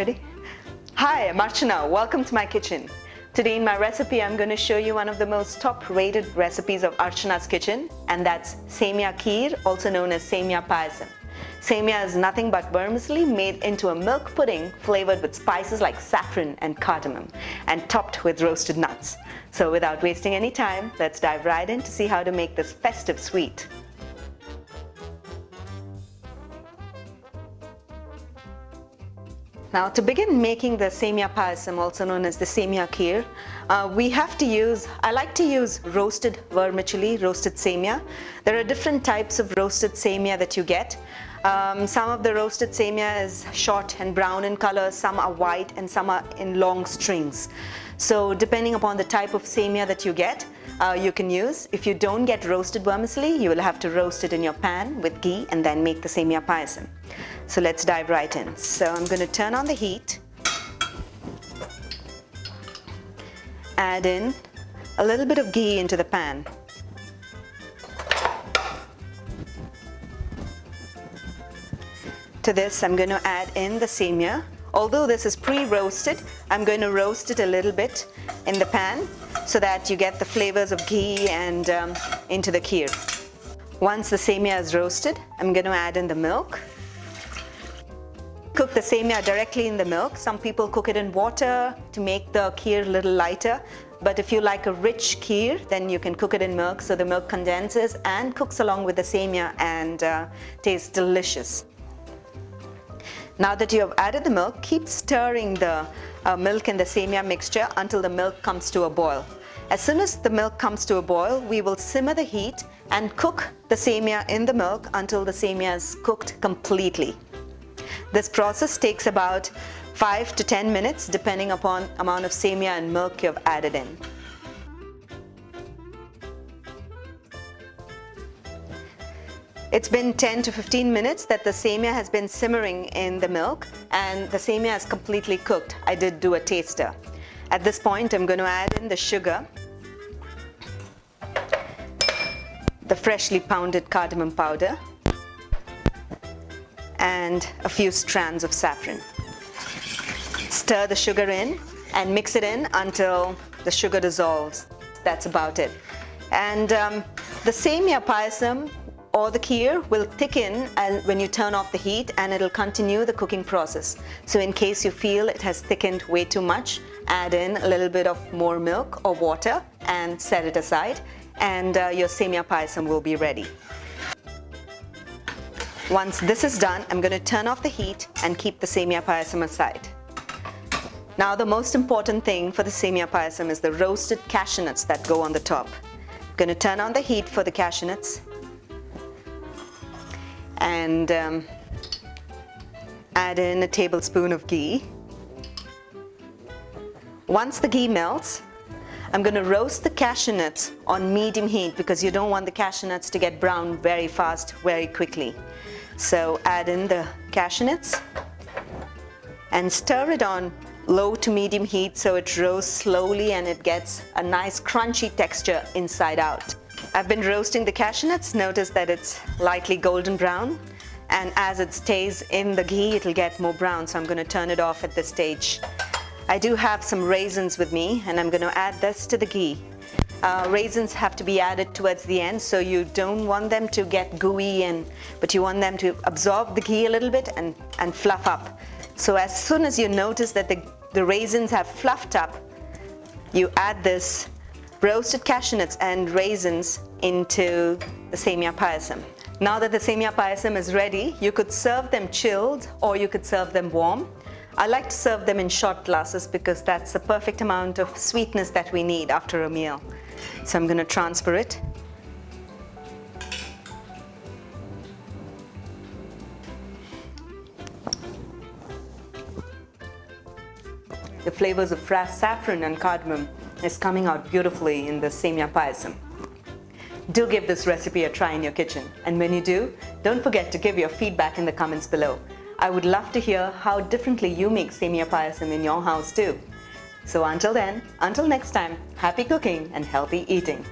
ready? Hi, I'm Archana. Welcome to my kitchen. Today in my recipe, I'm going to show you one of the most top-rated recipes of Archana's kitchen, and that's Semiya Kheer, also known as Semiya Payasam. Semiya is nothing but vermicelli made into a milk pudding flavored with spices like saffron and cardamom and topped with roasted nuts. So without wasting any time, let's dive right in to see how to make this festive sweet. Now to begin making the Semiya Payasam, also known as the Semiya Kheer, I like to use roasted vermicelli, roasted Semiya. There are different types of roasted Semiya that you get. Some of the roasted Semiya is short and brown in color, some are white and some are in long strings. So depending upon the type of Semiya that you get, you can use. If you don't get roasted vermicelli, you will have to roast it in your pan with ghee and then make the Semiya Payasam. So let's dive right in. So I'm going to turn on the heat, add in a little bit of ghee into the pan. To this, I'm going to add in the Semiya. Although this is pre-roasted, I'm going to roast it a little bit in the pan so that you get the flavors of ghee and into the kheer. Once the Semiya is roasted, I'm going to add in the milk. Cook the Semiya directly in the milk. Some people cook it in water to make the kheer a little lighter. But if you like a rich kheer, then you can cook it in milk so the milk condenses and cooks along with the Semiya and tastes delicious. Now that you have added the milk, keep stirring the milk and the Semiya mixture until the milk comes to a boil. As soon as the milk comes to a boil, we will simmer the heat and cook the Semiya in the milk until the Semiya is cooked completely. This process takes about 5 to 10 minutes depending upon amount of Semiya and milk you've added in. It's been 10 to 15 minutes that the Semiya has been simmering in the milk and the Semiya is completely cooked. I did do a taster. At this point, I'm going to add in the sugar, the freshly pounded cardamom powder, and a few strands of saffron. Stir the sugar in and mix it in until the sugar dissolves. That's about it. And the Semiya Payasam or the kheer will thicken when you turn off the heat, and it'll continue the cooking process. So in case you feel it has thickened way too much, add in a little bit of more milk or water and set it aside, and your Semiya Payasam will be ready. Once this is done, I'm going to turn off the heat and keep the Semiya Payasam aside. Now the most important thing for the Semiya Payasam is the roasted cashew nuts that go on the top. I'm going to turn on the heat for the cashew nuts and add in a tablespoon of ghee. Once the ghee melts, I'm going to roast the cashew nuts on medium heat because you don't want the cashew nuts to get brown very fast, very quickly. So add in the cashew nuts and stir it on low to medium heat so it roasts slowly and it gets a nice crunchy texture inside out. I've been roasting the cashew nuts. Notice that it's lightly golden brown, and as it stays in the ghee, it'll get more brown, so I'm going to turn it off at this stage. I do have some raisins with me, and I'm going to add this to the ghee. Raisins have to be added towards the end, so you don't want them to get gooey, but you want them to absorb the ghee a little bit and fluff up. So as soon as you notice that the raisins have fluffed up, you add this roasted cashew nuts and raisins into the Semiya Payasam. Now that the Semiya Payasam is ready, you could serve them chilled or you could serve them warm. I like to serve them in shot glasses because that's the perfect amount of sweetness that we need after a meal. So I'm going to transfer it. The flavors of saffron and cardamom is coming out beautifully in the Semiya Payasam. Do give this recipe a try in your kitchen, and when you do, don't forget to give your feedback in the comments below. I would love to hear how differently you make Semiya Payasam in your house too. So until then, until next time, happy cooking and healthy eating.